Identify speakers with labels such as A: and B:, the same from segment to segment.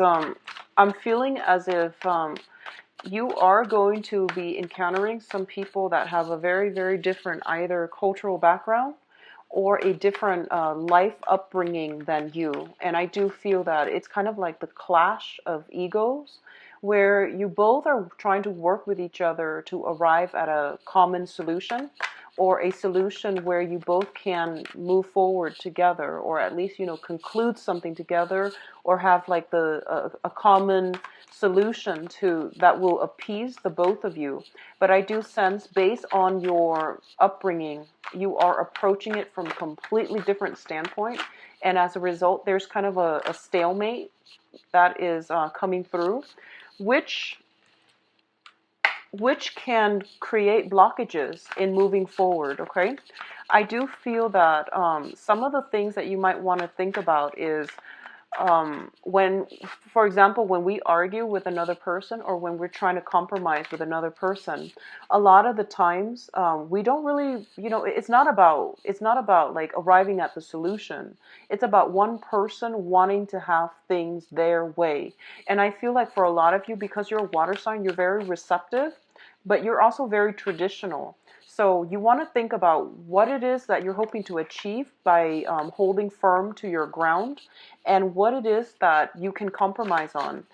A: um, I'm feeling as if you are going to be encountering some people that have a very, very different either cultural background or a different life upbringing than you. And I do feel that it's kind of like the clash of egos where you both are trying to work with each other to arrive at a common solution or a solution where you both can move forward together or at least, conclude something together or have like a common solution to that will appease the both of you. But I do sense based on your upbringing, you are approaching it from a completely different standpoint. And as a result, there's kind of a stalemate that is coming through, which can create blockages in moving forward, okay? I do feel that some of the things that you might want to think about is when, for example, when we argue with another person or when we're trying to compromise with another person, a lot of the times we don't really, it's not about like arriving at the solution. It's about one person wanting to have things their way. And I feel like for a lot of you, because you're a water sign, you're very receptive, but you're also very traditional. So you want to think about what it is that you're hoping to achieve by holding firm to your ground and what it is that you can compromise on.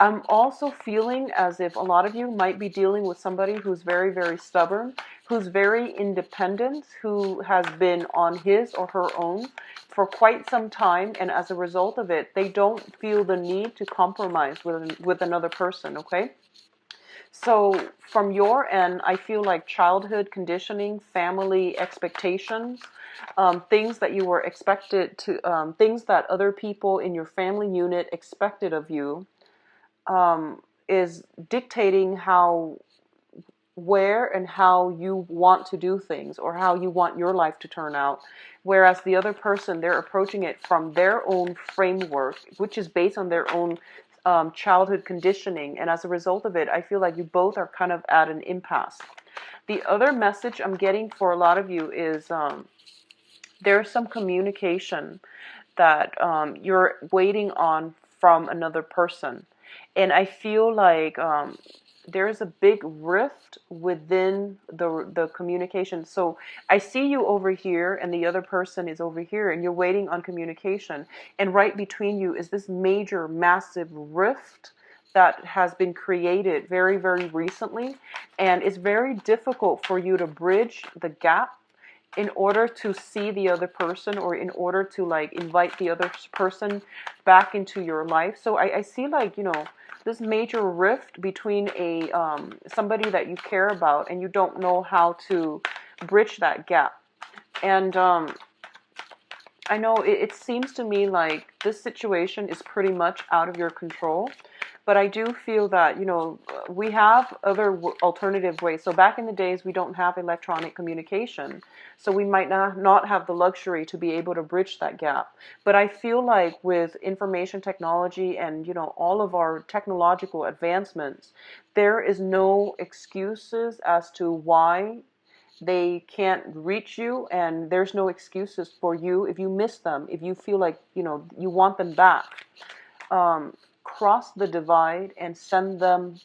A: I'm also feeling as if a lot of you might be dealing with somebody who's very, very stubborn, who's very independent, who has been on his or her own for quite some time, and as a result of it, they don't feel the need to compromise with another person, okay? So from your end, I feel like childhood conditioning, family expectations, things that you were expected to, things that other people in your family unit expected of you, is dictating where and how you want to do things or how you want your life to turn out. Whereas the other person, they're approaching it from their own framework, which is based on their own childhood conditioning. And as a result of it, I feel like you both are kind of at an impasse. The other message I'm getting for a lot of you is there's some communication that you're waiting on from another person. And I feel like there's a big rift within the communication. So I see you over here and the other person is over here and you're waiting on communication. And right between you is this major, massive rift that has been created very, very recently. And it's very difficult for you to bridge the gap in order to see the other person or in order to like invite the other person back into your life. So I see like, this major rift between a somebody that you care about and you don't know how to bridge that gap. And I know it seems to me like this situation is pretty much out of your control. But I do feel that, we have other alternative ways. So back in the days, we don't have electronic communication. So we might not have the luxury to be able to bridge that gap. But I feel like with information technology and, all of our technological advancements, there is no excuses as to why they can't reach you, and there's no excuses for you if you miss them, if you feel like, you want them back. Cross the divide and send them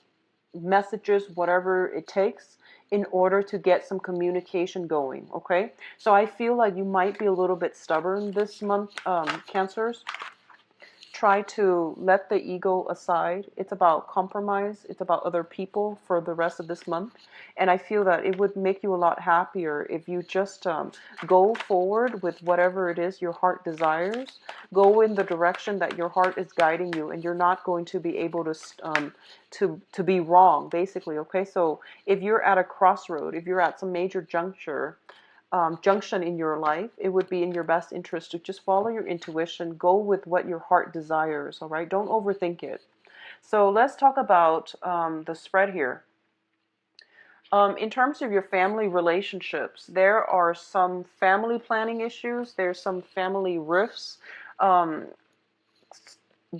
A: messages, whatever it takes, in order to get some communication going, okay? So I feel like you might be a little bit stubborn this month, Cancers. Try to let the ego aside. It's about compromise. It's about other people for the rest of this month. And I feel that it would make you a lot happier if you just go forward with whatever it is your heart desires. Go in the direction that your heart is guiding you, and you're not going to be able to be wrong, basically. Okay, so if you're at a crossroad, if you're at some major junction in your life, it would be in your best interest to just follow your intuition, go with what your heart desires, all right? Don't overthink it. So let's talk about the spread here. In terms of your family relationships, there are some family planning issues, there's some family rifts, um,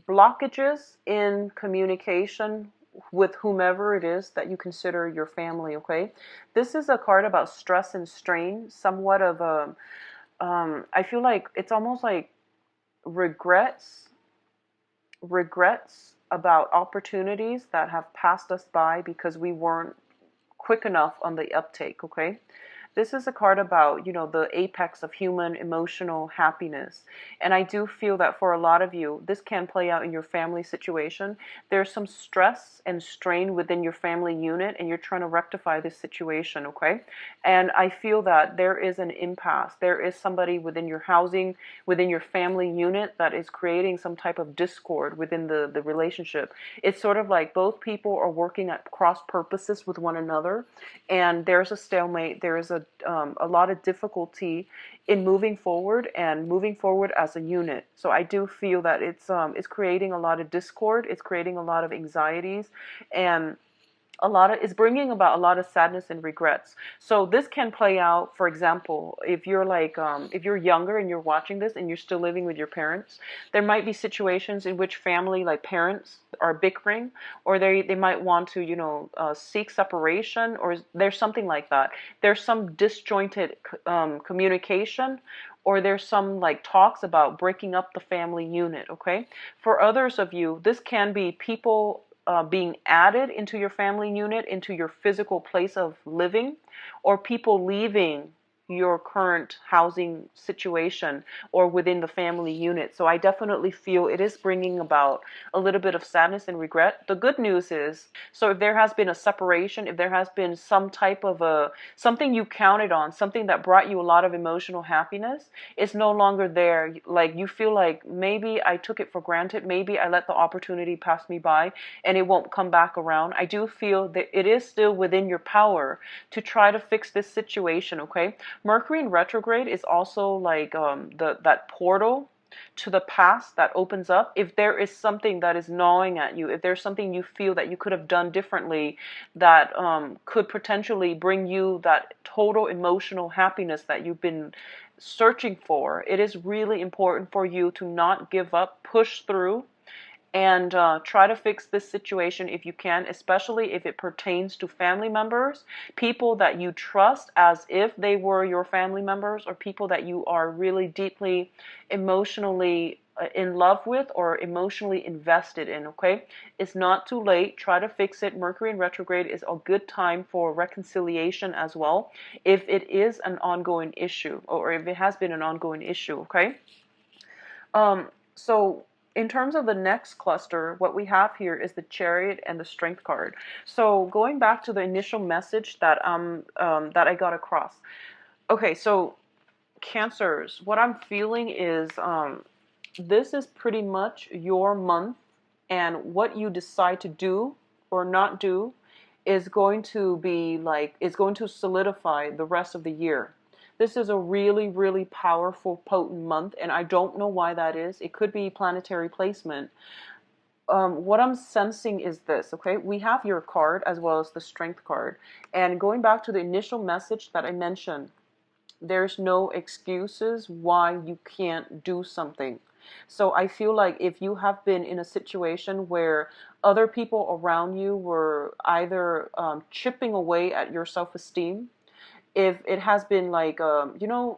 A: blockages in communication with whomever it is that you consider your family, okay? This is a card about stress and strain, somewhat of a, I feel like it's almost like regrets regrets about opportunities that have passed us by because we weren't quick enough on the uptake, okay? This is a card about, the apex of human emotional happiness. And I do feel that for a lot of you, this can play out in your family situation. There's some stress and strain within your family unit, and you're trying to rectify this situation, okay? And I feel that there is an impasse. There is somebody within your housing, within your family unit that is creating some type of discord within the relationship. It's sort of like both people are working at cross purposes with one another, and there's a stalemate. There is a lot of difficulty in moving forward and moving forward as a unit. So I do feel that it's creating a lot of discord. It's creating a lot of anxieties, and it's bringing about a lot of sadness and regrets. So this can play out, for example, if you're if you're younger and you're watching this and you're still living with your parents, there might be situations in which family, like parents, are bickering, or they might want to, seek separation, or there's something like that. There's some disjointed communication, or there's some like talks about breaking up the family unit, okay? For others of you, this can be people being added into your family unit, into your physical place of living, or people leaving your current housing situation or within the family unit. So I definitely feel it is bringing about a little bit of sadness and regret. The good news is, so if there has been a separation, if there has been some type of something you counted on, something that brought you a lot of emotional happiness, it's no longer there. Like you feel like maybe I took it for granted, maybe I let the opportunity pass me by and it won't come back around. I do feel that it is still within your power to try to fix this situation, okay? Mercury in retrograde is also like that portal to the past that opens up. If there is something that is gnawing at you, if there's something you feel that you could have done differently that could potentially bring you that total emotional happiness that you've been searching for, it is really important for you to not give up, push through, and try to fix this situation if you can, especially if it pertains to family members, people that you trust as if they were your family members, or people that you are really deeply emotionally in love with or emotionally invested in, okay? It's not too late. Try to fix it. Mercury in retrograde is a good time for reconciliation as well, if it is an ongoing issue, or if it has been an ongoing issue, okay? So in terms of the next cluster, what we have here is the Chariot and the Strength card. So going back to the initial message that that I got across. Okay, so Cancers, what I'm feeling is this is pretty much your month, and what you decide to do or not do is going to be like, it's going to solidify the rest of the year. This is a really, really powerful, potent month, and I don't know why that is. It could be planetary placement. What I'm sensing is this, okay? We have your card as well as the Strength card. And going back to the initial message that I mentioned, there's no excuses why you can't do something. So I feel like if you have been in a situation where other people around you were either chipping away at your self-esteem, if it has been like,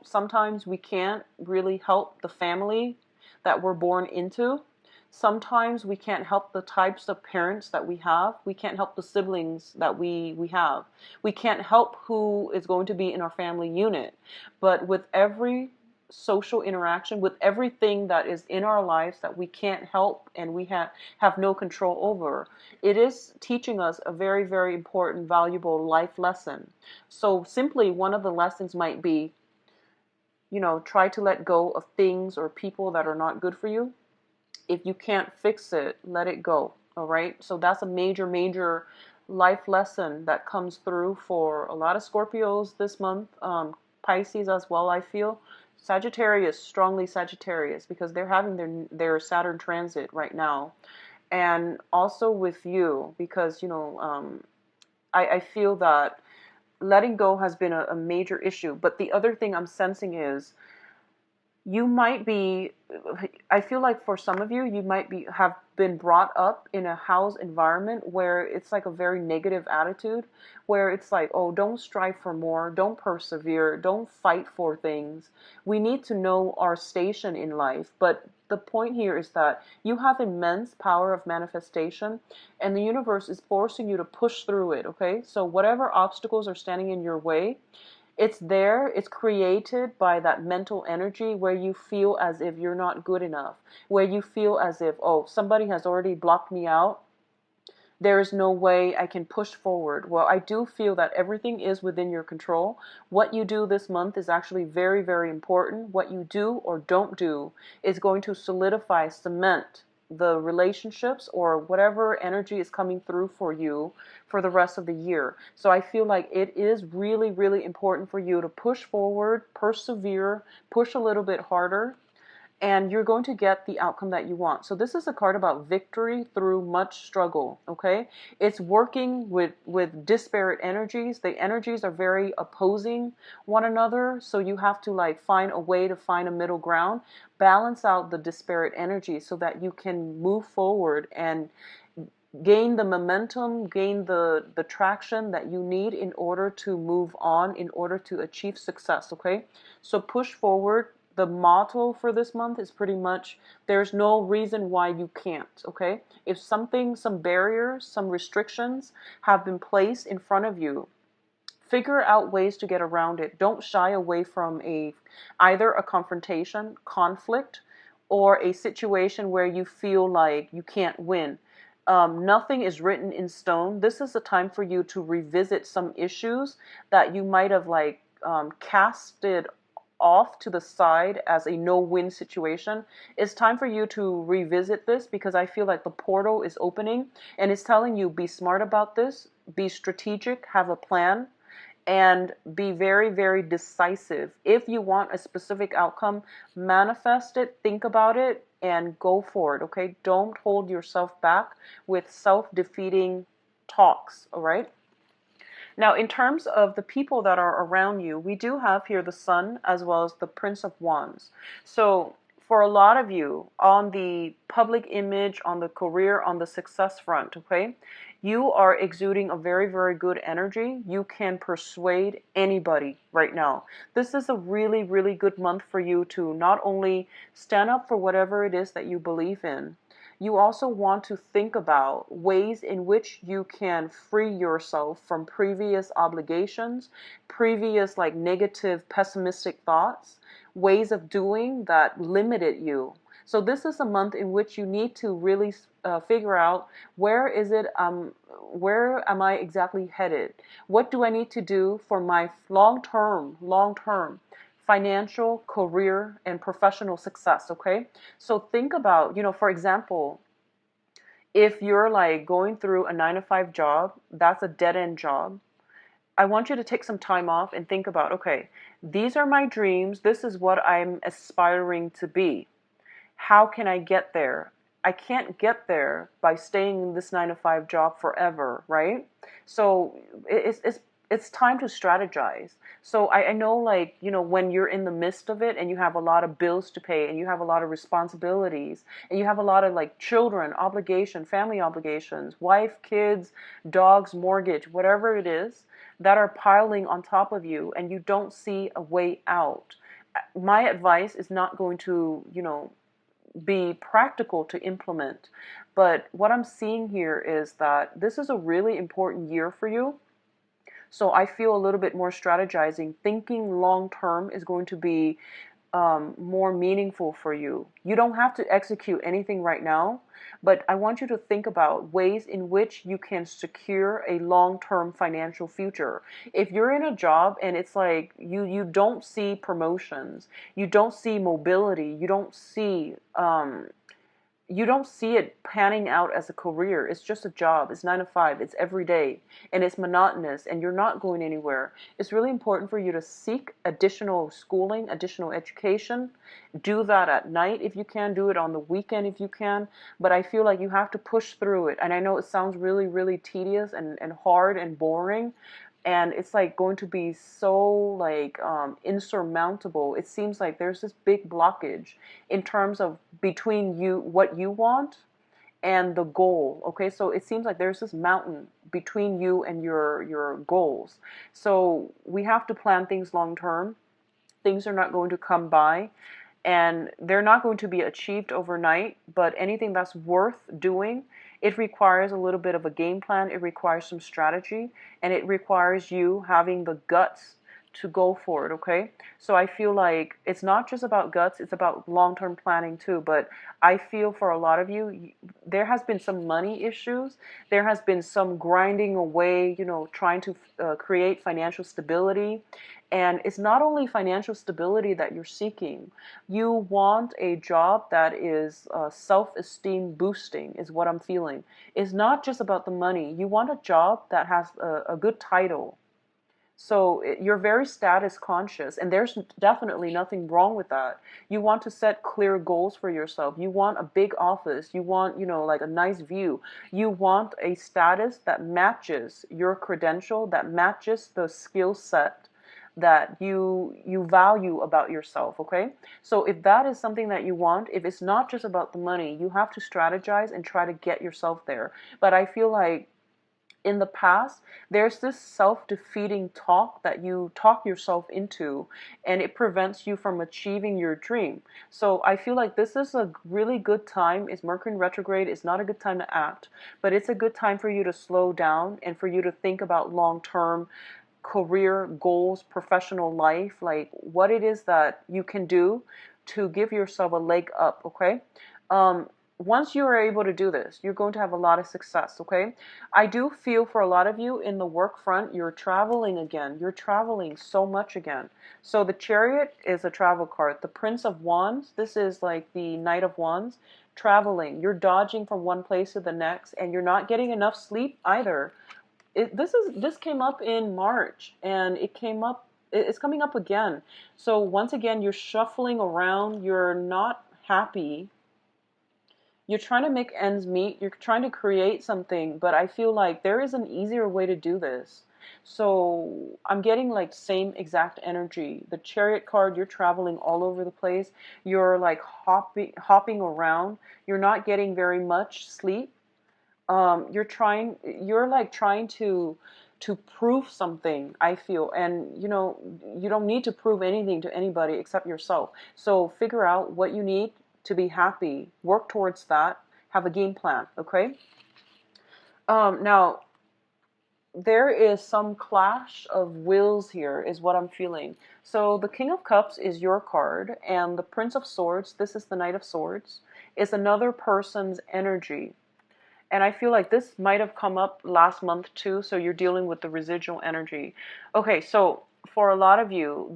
A: sometimes we can't really help the family that we're born into. Sometimes we can't help the types of parents that we have. We can't help the siblings that we have. We can't help who is going to be in our family unit. But with every social interaction, with everything that is in our lives that we can't help and we have no control over, it is teaching us a very, very important, valuable life lesson. So simply one of the lessons might be, try to let go of things or people that are not good for you. If you can't fix it, let it go. All right. So that's a major, major life lesson that comes through for a lot of Scorpios this month. Pisces as well, I feel. Sagittarius, strongly Sagittarius, because they're having their Saturn transit right now. And also with you, because, I feel that letting go has been a major issue. But the other thing I'm sensing is you might be, I feel like for some of you, you might be have been brought up in a house environment where it's like a very negative attitude, where it's like, oh, don't strive for more, don't persevere, don't fight for things. We need to know our station in life. But the point here is that you have immense power of manifestation, and the universe is forcing you to push through it, okay? So whatever obstacles are standing in your way, it's there, it's created by that mental energy where you feel as if you're not good enough, where you feel as if, oh, somebody has already blocked me out. There is no way I can push forward. Well, I do feel that everything is within your control. What you do this month is actually very, very important. What you do or don't do is going to solidify, cement the relationships or whatever energy is coming through for you for the rest of the year. So I feel like it is really, really important for you to push forward, persevere, push a little bit harder, and you're going to get the outcome that you want. So this is a card about victory through much struggle, okay? It's working with disparate energies. The energies are very opposing one another, so you have to like find a way to find a middle ground, balance out the disparate energies so that you can move forward and gain the momentum, gain the traction that you need in order to move on, in order to achieve success, okay? So push forward. The motto for this month is pretty much, there's no reason why you can't, okay? If something, some barriers, some restrictions have been placed in front of you, figure out ways to get around it. Don't shy away from either a confrontation, conflict, or a situation where you feel like you can't win. Nothing is written in stone. This is a time for you to revisit some issues that you might have like casted off to the side as a no-win situation. It's time for you to revisit this, because I feel like the portal is opening and it's telling you, be smart about this, be strategic, have a plan, and be very, very decisive. If you want a specific outcome, manifest it, think about it, and go for it, okay? Don't hold yourself back with self-defeating talks, all right? Now, in terms of the people that are around you, we do have here the Sun as well as the Prince of Wands. So for a lot of you, on the public image, on the career, on the success front, okay, you are exuding a very, very good energy. You can persuade anybody right now. This is a really, really good month for you to not only stand up for whatever it is that you believe in, you also want to think about ways in which you can free yourself from previous obligations, previous like negative, pessimistic thoughts, ways of doing that limited you. So this is a month in which you need to really figure out, where am I exactly headed? What do I need to do for my long-term financial, career, and professional success, okay? So think about, for example, if you're like going through a 9 to 5 job, that's a dead-end job. I want you to take some time off and think about, okay, these are my dreams. This is what I'm aspiring to be. How can I get there? I can't get there by staying in this 9 to 5 job forever, right? So it's time to strategize. So I know, like, when you're in the midst of it and you have a lot of bills to pay and you have a lot of responsibilities and you have a lot of like children, obligation, family obligations, wife, kids, dogs, mortgage, whatever it is that are piling on top of you and you don't see a way out. My advice is not going to, be practical to implement. But what I'm seeing here is that this is a really important year for you. So I feel a little bit more strategizing. Thinking long term is going to be more meaningful for you. You don't have to execute anything right now, but I want you to think about ways in which you can secure a long-term financial future. If you're in a job and it's like you don't see promotions, you don't see mobility, you don't see it panning out as a career. It's just a job. It's 9 to 5. It's every day. And it's monotonous and you're not going anywhere. It's really important for you to seek additional schooling, additional education. Do that at night if you can. Do it on the weekend if you can. But I feel like you have to push through it. And I know it sounds really, really tedious and hard and boring. and it's like going to be so like insurmountable. It seems like there's this big blockage in terms of between you, what you want, and the goal. Okay, so it seems like there's this mountain between you and your goals. So we have to plan things long term. Things are not going to come by, and they're not going to be achieved overnight, but anything that's worth doing, it requires a little bit of a game plan, it requires some strategy, and it requires you having the guts to go for it, okay? So I feel like it's not just about guts, it's about long-term planning too, but I feel for a lot of you, there has been some money issues, there has been some grinding away, trying to create financial stability, and it's not only financial stability that you're seeking. You want a job that is self-esteem boosting, is what I'm feeling. It's not just about the money. You want a job that has a good title. So you're very status conscious, and there's definitely nothing wrong with that. You want to set clear goals for yourself. You want a big office. You want, like a nice view. You want a status that matches your credential, that matches the skill set that you value about yourself, okay? So if that is something that you want, if it's not just about the money, you have to strategize and try to get yourself there. But I feel like in the past, there's this self-defeating talk that you talk yourself into, and it prevents you from achieving your dream. So I feel like this is a really good time. It's Mercury in retrograde. It's not a good time to act, but it's a good time for you to slow down and for you to think about long-term career goals, professional life, like what it is that you can do to give yourself a leg up, okay? Once you are able to do this, you're going to have a lot of success, okay? I do feel for a lot of you in the work front, you're traveling again. You're traveling so much again. So the Chariot is a travel card. The Prince of Wands, this is like the Knight of Wands, traveling. You're dodging from one place to the next, and you're not getting enough sleep either. This came up in March, and it's coming up again. So once again, you're shuffling around, you're not happy, you're trying to make ends meet, you're trying to create something, but I feel like there is an easier way to do this. So I'm getting like same exact energy. The Chariot card, you're traveling all over the place, you're like hopping around, you're not getting very much sleep. You're like trying to prove something, I feel, and you don't need to prove anything to anybody except yourself. So figure out what you need to be happy, work towards that, have a game plan, okay? Now there is some clash of wills here, is what I'm feeling. So the King of Cups is your card, and the Prince of Swords, this is the Knight of Swords, is another person's energy. And I feel like this might have come up last month too, so you're dealing with the residual energy. Okay, so for a lot of you,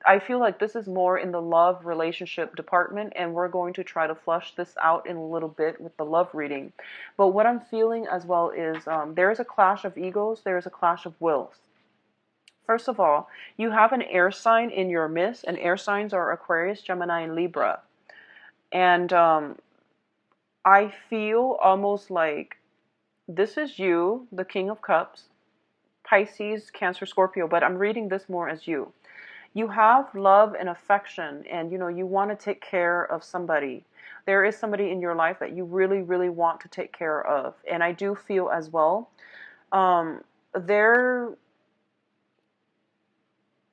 A: I feel like this is more in the love relationship department, and we're going to try to flush this out in a little bit with the love reading. But what I'm feeling as well is there's a clash of egos, there's a clash of wills. First of all, you have an air sign in your midst, and air signs are Aquarius, Gemini, and Libra. And I feel almost like this is you, the King of Cups, Pisces, Cancer, Scorpio, but I'm reading this more as you. You have love and affection, and you want to take care of somebody. There is somebody in your life that you really, really want to take care of. And I do feel as well, there,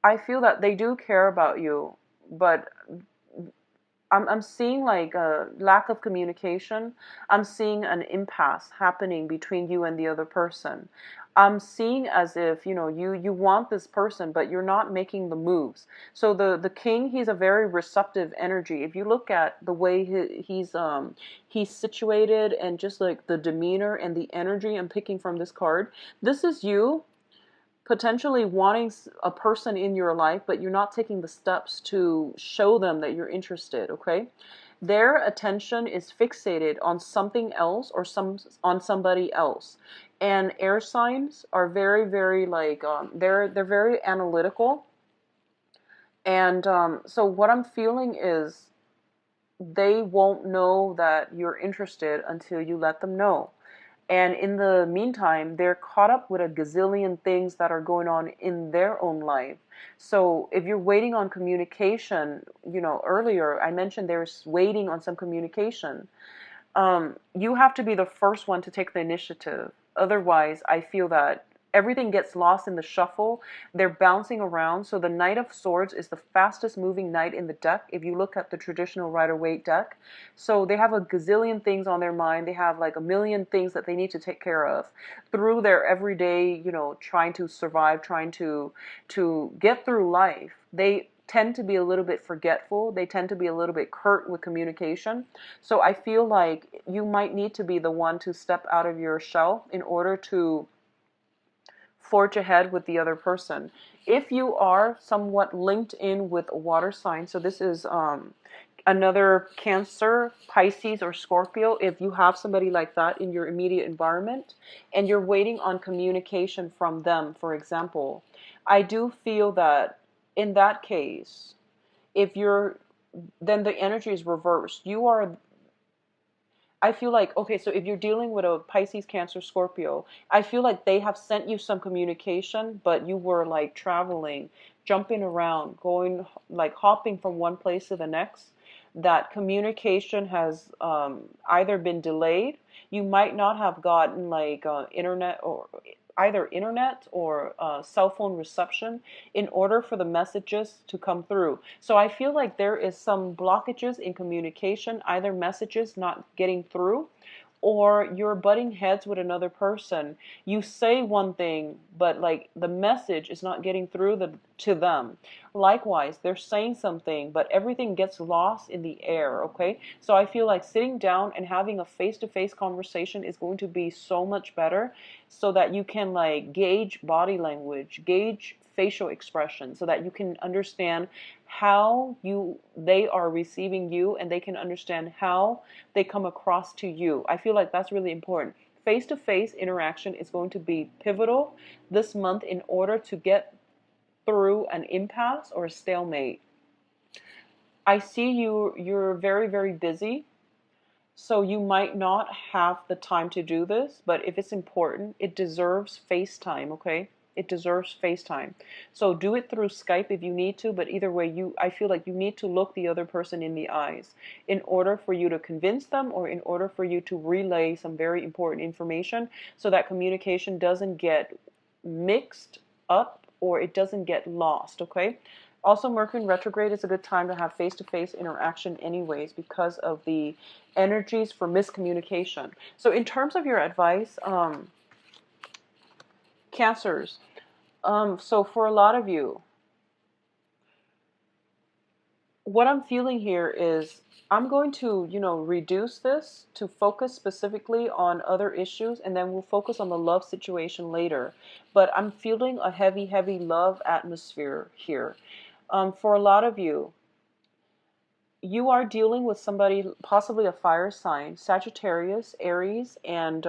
A: I feel that they do care about you, but I'm seeing like a lack of communication. I'm seeing an impasse happening between you and the other person. I'm seeing as if, you want this person, but you're not making the moves. So the king, he's a very receptive energy. If you look at the way he's situated, and just like the demeanor and the energy I'm picking from this card, this is you potentially wanting a person in your life, but you're not taking the steps to show them that you're interested, okay? Their attention is fixated on something else, or on somebody else. And air signs are very, very like, they're very analytical. And so what I'm feeling is they won't know that you're interested until you let them know. And in the meantime, they're caught up with a gazillion things that are going on in their own life. So if you're waiting on communication, earlier I mentioned there's waiting on some communication. You have to be the first one to take the initiative. Otherwise, I feel that everything gets lost in the shuffle. They're bouncing around. So the Knight of Swords is the fastest moving knight in the deck if you look at the traditional Rider-Waite deck. So they have a gazillion things on their mind. They have like a million things that they need to take care of through their everyday, trying to survive, trying to get through life. They tend to be a little bit forgetful. They tend to be a little bit curt with communication. So I feel like you might need to be the one to step out of your shell in order to forge ahead with the other person. If you are somewhat linked in with a water sign, so this is another Cancer, Pisces, or Scorpio, if you have somebody like that in your immediate environment and you're waiting on communication from them, for example, I do feel that in that case, if you're, then the energy is reversed. You are, I feel like, okay, so if you're dealing with a Pisces, Cancer, Scorpio, I feel like they have sent you some communication, but you were like traveling, jumping around, going, like hopping from one place to the next. That communication has either been delayed, you might not have gotten like internet or either internet or cell phone reception in order for the messages to come through. So I feel like there is some blockages in communication, either messages not getting through or you're butting heads with another person. You say one thing, but like the message is not getting through to them. Likewise, they're saying something, but everything gets lost in the air, okay? So I feel like sitting down and having a face-to-face conversation is going to be so much better so that you can like gauge body language, gauge facial expression so that you can understand how they are receiving you and they can understand how they come across to you. I feel like that's really important. Face-to-face interaction is going to be pivotal this month in order to get through an impasse or a stalemate. I see you're very, very busy, so you might not have the time to do this, but if it's important, it deserves FaceTime, okay? It deserves FaceTime. So do it through Skype if you need to, but either way, I feel like you need to look the other person in the eyes in order for you to convince them or in order for you to relay some very important information so that communication doesn't get mixed up or it doesn't get lost, okay? Also, Mercury in retrograde is a good time to have face-to-face interaction anyways because of the energies for miscommunication. So in terms of your advice, Cancers, so for a lot of you, what I'm feeling here is I'm going to, reduce this to focus specifically on other issues and then we'll focus on the love situation later. But I'm feeling a heavy, heavy love atmosphere here. For a lot of you, you are dealing with somebody, possibly a fire sign, Sagittarius, Aries, and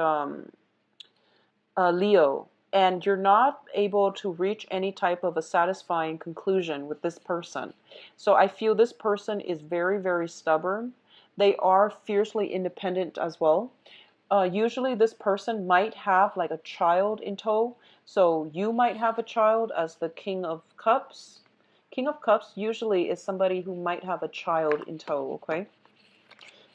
A: Leo, and you're not able to reach any type of a satisfying conclusion with this person. So I feel this person is very, very stubborn. They are fiercely independent as well. Usually this person might have like a child in tow. So you might have a child as the King of Cups. King of Cups usually is somebody who might have a child in tow, okay?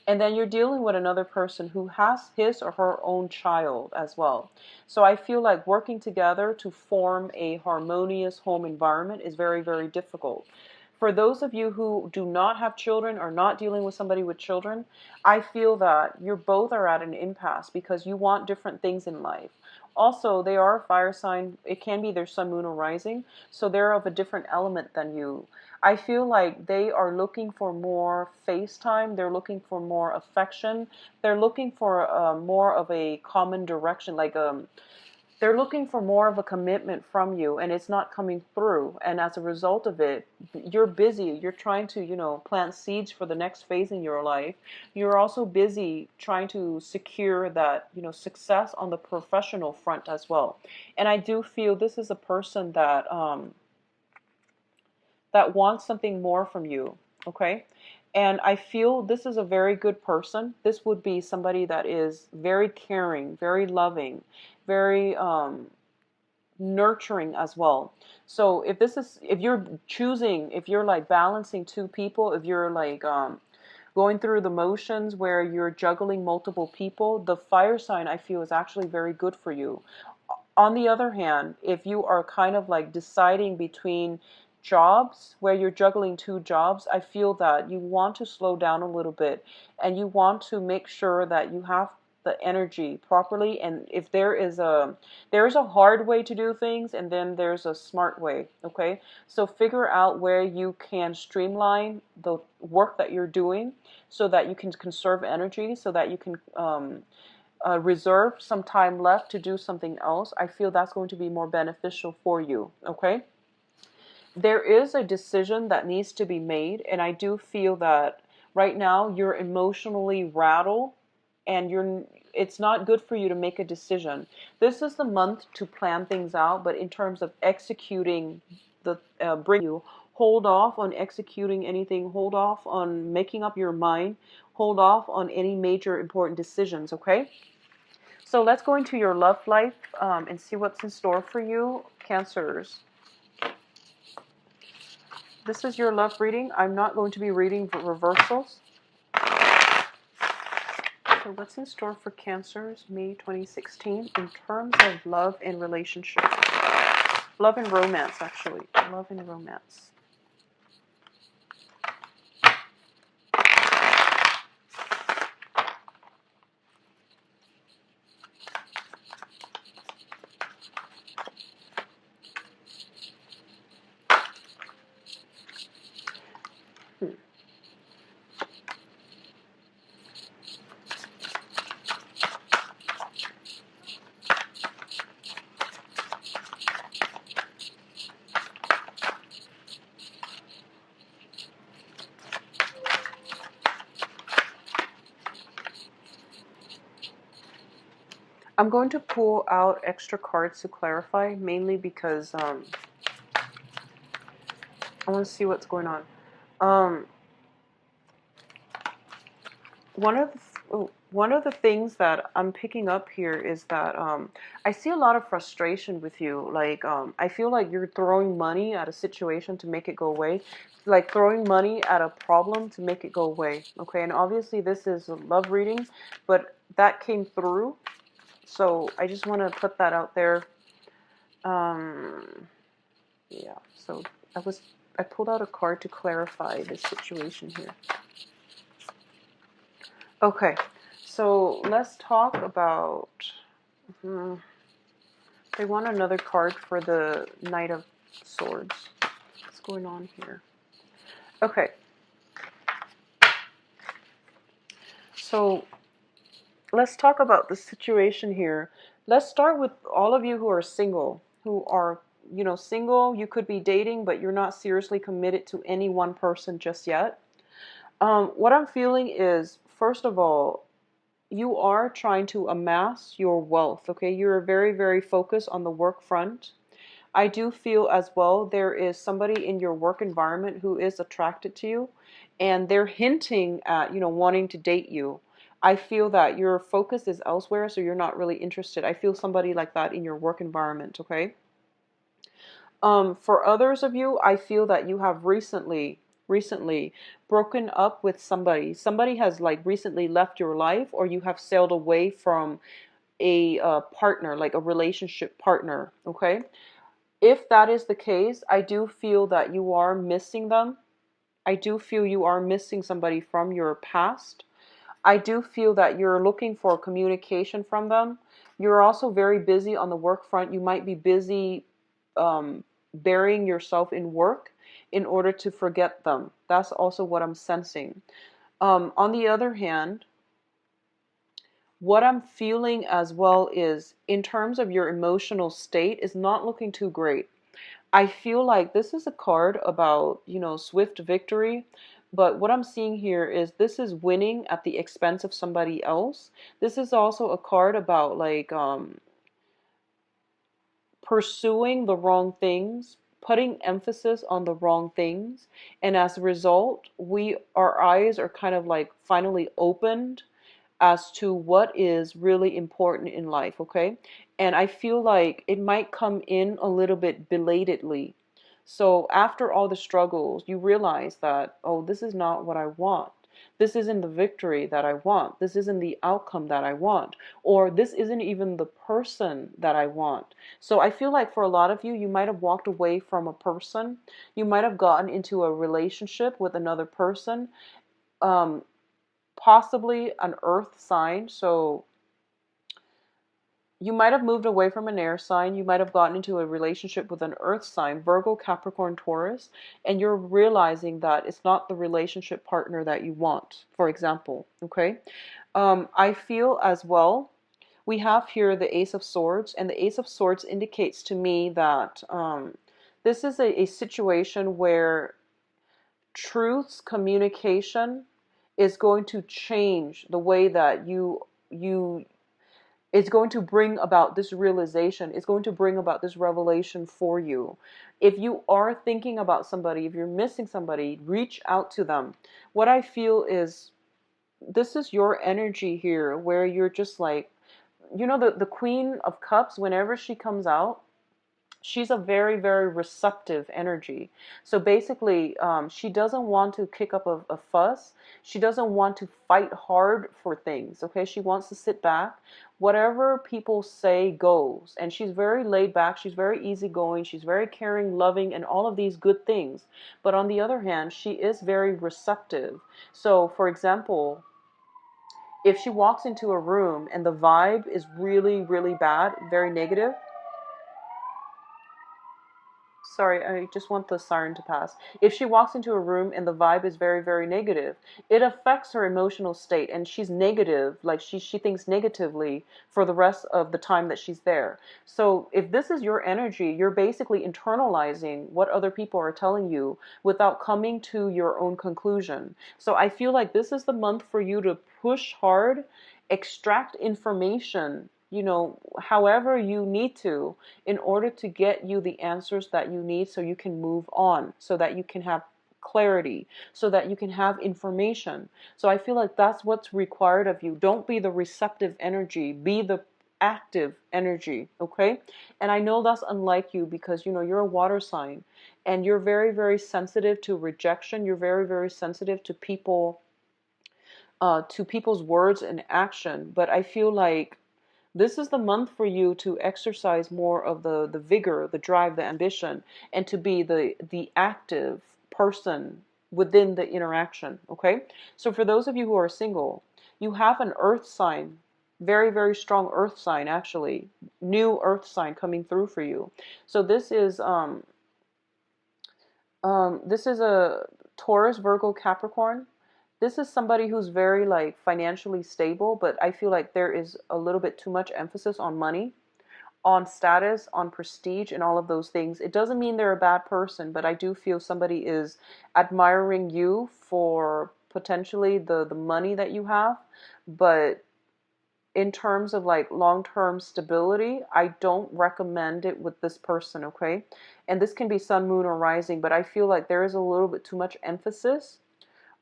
A: And then you're dealing with another person who has his or her own child as well. So I feel like working together to form a harmonious home environment is very, very difficult. For those of you who do not have children or not dealing with somebody with children, I feel that you both are at an impasse because you want different things in life. Also, they are a fire sign. It can be their sun, moon, or rising. So they're of a different element than you. I feel like they are looking for more FaceTime. They're looking for more affection. They're looking for more of a common direction. They're looking for more of a commitment from you, and it's not coming through. And as a result of it, you're busy. You're trying to, plant seeds for the next phase in your life. You're also busy trying to secure that, success on the professional front as well. And I do feel this is a person that wants something more from you, okay? And I feel this is a very good person. This would be somebody that is very caring, very loving, very nurturing as well. So if you're choosing, if you're like balancing two people, if you're like going through the motions where you're juggling multiple people, the fire sign I feel is actually very good for you. On the other hand, if you are kind of like deciding between jobs where you're juggling two jobs, I feel that you want to slow down a little bit and you want to make sure that you have the energy properly. And if there is a hard way to do things and then there's a smart way, okay? So figure out where you can streamline the work that you're doing so that you can conserve energy, so that you can reserve some time left to do something else. I feel that's going to be more beneficial for you, okay? There is a decision that needs to be made, and I do feel that right now you're emotionally rattled and it's not good for you to make a decision. This is the month to plan things out, but in terms of executing the bring you, hold off on executing anything, hold off on making up your mind, hold off on any major important decisions, okay? So let's go into your love life and see what's in store for you, Cancers. This is your love reading. I'm not going to be reading reversals. So what's in store for Cancers, May 2016, in terms of love and relationship? Love and romance, actually. Love and romance. I'm going to pull out extra cards to clarify, mainly because I want to see what's going on. One of the things that I'm picking up here is that I see a lot of frustration with you. Like I feel like you're throwing money at a situation to make it go away, like throwing money at a problem to make it go away. Okay, and obviously this is a love reading, but that came through. So I just want to put that out there. Yeah, so I pulled out a card to clarify this situation here. Okay, so let's talk about, they want another card for the Knight of Swords. What's going on here? Okay, so let's talk about the situation here. Let's start with all of you who are single, single. You could be dating, but you're not seriously committed to any one person just yet. What I'm feeling is, first of all, you are trying to amass your wealth, okay? You're very, very focused on the work front. I do feel as well there is somebody in your work environment who is attracted to you, and they're hinting at, wanting to date you. I feel that your focus is elsewhere, so you're not really interested. I feel somebody like that in your work environment, okay? For others of you, I feel that you have recently broken up with somebody. Somebody has like recently left your life, or you have sailed away from a partner, like a relationship partner, okay? If that is the case, I do feel that you are missing them. I do feel you are missing somebody from your past. I do feel that you're looking for communication from them. You're also very busy on the work front. You might be busy burying yourself in work in order to forget them. That's also what I'm sensing. On the other hand, what I'm feeling as well is, in terms of your emotional state, is not looking too great. I feel like this is a card about, swift victory. But what I'm seeing here is this is winning at the expense of somebody else. This is also a card about like pursuing the wrong things putting emphasis on the wrong things. And as a result, our eyes are kind of like finally opened as to what is really important in life, okay? And I feel like it might come in a little bit belatedly. So after all the struggles, you realize that, oh, this is not what I want. This isn't the victory that I want. This isn't the outcome that I want. Or this isn't even the person that I want. So I feel like for a lot of you, you might have walked away from a person. You might have gotten into a relationship with another person. Um, Possibly an earth sign. So you might have moved away from an air sign. You might have gotten into a relationship with an earth sign, Virgo, Capricorn, Taurus, and you're realizing that it's not the relationship partner that you want, for example. Okay. I feel as well, we have here the Ace of Swords, and the Ace of Swords indicates to me that this is a situation where truths, communication is going to change the way that you it's going to bring about this realization. It's going to bring about this revelation for you. If you are thinking about somebody, if you're missing somebody, reach out to them. What I feel is this is your energy here where you're just like, the Queen of Cups, whenever she comes out, she's a very, very receptive energy. So basically, she doesn't want to kick up a fuss. She doesn't want to fight hard for things. Okay, she wants to sit back. Whatever people say goes. And she's very laid back. She's very easygoing. She's very caring, loving, and all of these good things. But on the other hand, she is very receptive. So, for example, if she walks into a room and the vibe is really, really bad, very negative. Sorry, I just want the siren to pass. If she walks into a room and the vibe is very, very negative, it affects her emotional state, and she's negative, like she thinks negatively for the rest of the time that she's there. So if this is your energy, you're basically internalizing what other people are telling you without coming to your own conclusion. So I feel like this is the month for you to push hard, extract information, however you need to, in order to get you the answers that you need so you can move on, so that you can have clarity, so that you can have information. So I feel like that's what's required of you. Don't be the receptive energy, be the active energy, okay? And I know that's unlike you because, you're a water sign and you're very, very sensitive to rejection. You're very, very sensitive to people's words and action. But I feel like this is the month for you to exercise more of the vigor, the drive, the ambition, and to be the active person within the interaction, okay? So for those of you who are single, you have an earth sign, very, very strong earth sign, actually, new earth sign coming through for you. So this is a Taurus, Virgo, Capricorn. This is somebody who's very like financially stable, but I feel like there is a little bit too much emphasis on money, on status, on prestige, and all of those things. It doesn't mean they're a bad person, but I do feel somebody is admiring you for potentially the money that you have. But in terms of like long-term stability, I don't recommend it with this person, okay? And this can be sun, moon, or rising, but I feel like there is a little bit too much emphasis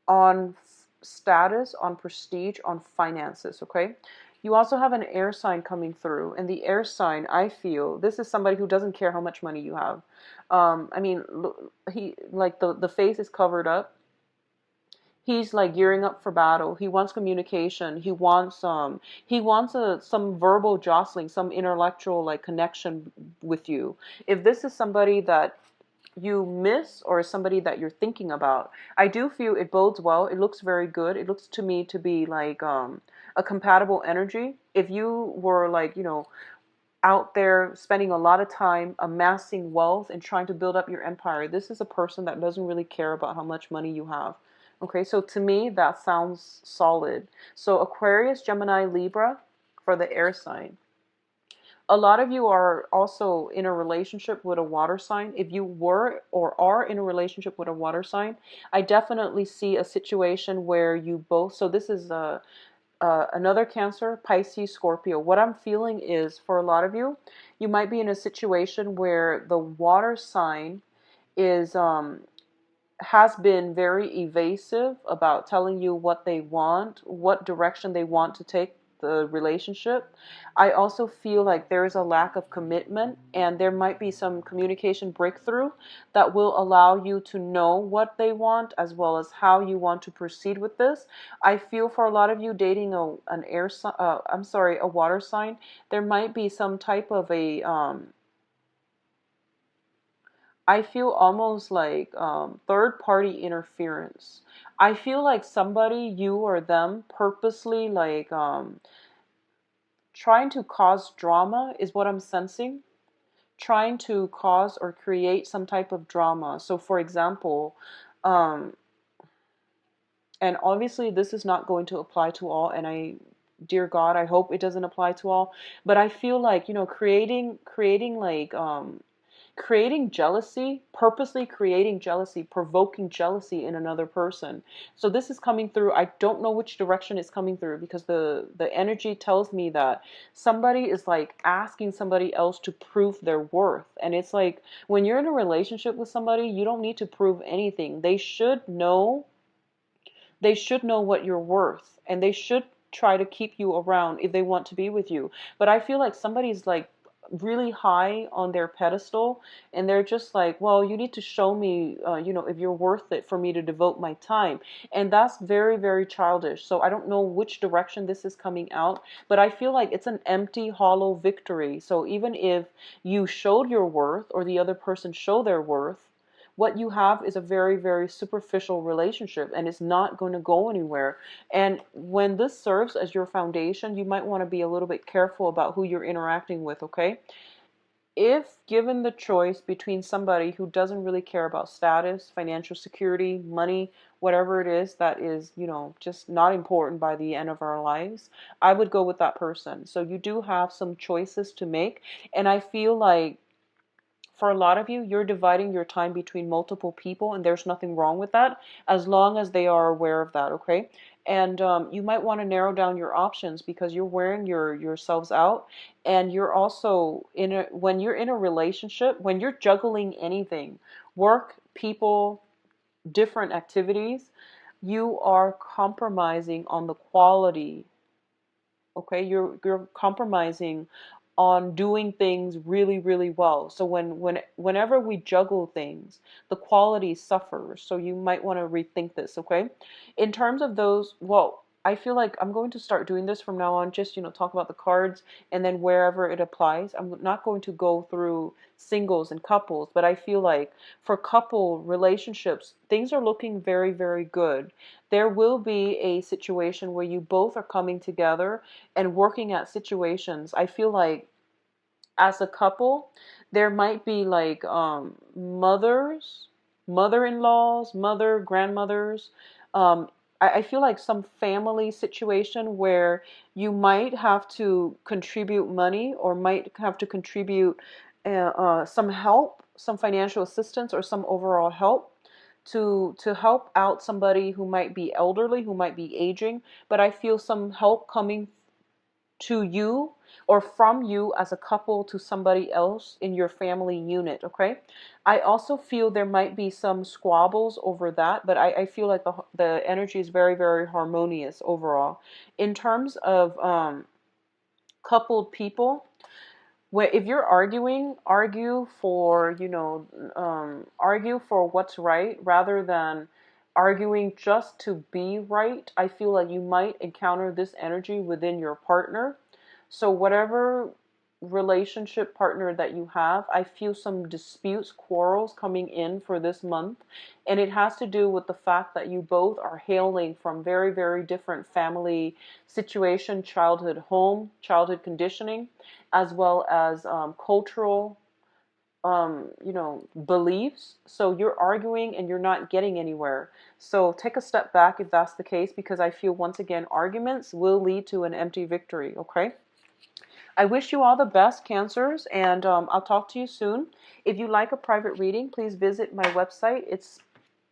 A: on status, on prestige, on finances, okay? You also have an air sign coming through, and the air sign, I feel, this is somebody who doesn't care how much money you have. I mean, he, like, the face is covered up. He's like gearing up for battle. He wants communication. He wants some verbal jostling, some intellectual like connection with you. If this is somebody that you miss or somebody that you're thinking about, I do feel it bodes well. It looks very good. It looks to me to be like a compatible energy. If you were like, out there spending a lot of time amassing wealth and trying to build up your empire, this is a person that doesn't really care about how much money you have. Okay, so to me, that sounds solid. So Aquarius, Gemini, Libra for the air sign. A lot of you are also in a relationship with a water sign. If you were or are in a relationship with a water sign, I definitely see a situation where you both, so this is another Cancer, Pisces, Scorpio. What I'm feeling is for a lot of you, you might be in a situation where the water sign is has been very evasive about telling you what they want, what direction they want to take the relationship. I also feel like there is a lack of commitment, and there might be some communication breakthrough that will allow you to know what they want as well as how you want to proceed with this. I feel for a lot of you dating a water sign, there might be some type of a I feel almost like third party interference. I feel like somebody, you or them, purposely like trying to cause drama is what I'm sensing. Trying to cause or create some type of drama. So, for example, um, and obviously this is not going to apply to all, and dear God, I hope it doesn't apply to all. But I feel like, creating like creating jealousy, purposely creating jealousy, provoking jealousy in another person. So this is coming through. I don't know which direction it's coming through, because the energy tells me that somebody is like asking somebody else to prove their worth. And it's like, when you're in a relationship with somebody, you don't need to prove anything. They should know what you're worth, and they should try to keep you around if they want to be with you. But I feel like somebody's like really high on their pedestal, and they're just like, well, you need to show me, if you're worth it for me to devote my time. And that's very, very childish. So I don't know which direction this is coming out, but I feel like it's an empty, hollow victory. So even if you showed your worth, or the other person showed their worth, what you have is a very, very superficial relationship, and it's not going to go anywhere. And when this serves as your foundation, you might want to be a little bit careful about who you're interacting with, okay? If given the choice between somebody who doesn't really care about status, financial security, money, whatever it is that is, just not important by the end of our lives, I would go with that person. So you do have some choices to make, and I feel like for a lot of you, you're dividing your time between multiple people, and there's nothing wrong with that as long as they are aware of that, okay? And you might want to narrow down your options, because you're wearing yourselves out, and you're also when you're in a relationship, when you're juggling anything, work, people, different activities, you are compromising on the quality. Okay, you're compromising on doing things really, really well. So whenever we juggle things, the quality suffers. So you might want to rethink this, okay? In terms of those, well, I feel like I'm going to start doing this from now on, just, talk about the cards, and then wherever it applies. I'm not going to go through singles and couples, but I feel like for couple relationships, things are looking very, very good. There will be a situation where you both are coming together and working at situations. I feel like as a couple, there might be like mothers, mother-in-laws, grandmothers. I feel like some family situation where you might have to contribute money, or might have to contribute some help, some financial assistance, or some overall help to help out somebody who might be elderly, who might be aging. But I feel some help coming to you, or from you as a couple, to somebody else in your family unit, okay? I also feel there might be some squabbles over that, but I feel like the energy is very, very harmonious overall. In terms of coupled people, where if you're arguing, argue for what's right rather than arguing just to be right. I feel like you might encounter this energy within your partner. So whatever relationship partner that you have, I feel some disputes, quarrels coming in for this month. And it has to do with the fact that you both are hailing from very, very different family situation, childhood home, childhood conditioning, as well as cultural, beliefs. So you're arguing and you're not getting anywhere. So take a step back if that's the case, because I feel once again, arguments will lead to an empty victory, okay? I wish you all the best, Cancers, and I'll talk to you soon. If you like a private reading, please visit my website. It's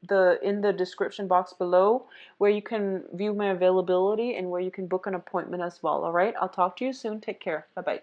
A: in the description box below, where you can view my availability and where you can book an appointment as well. All right, I'll talk to you soon. Take care. Bye bye.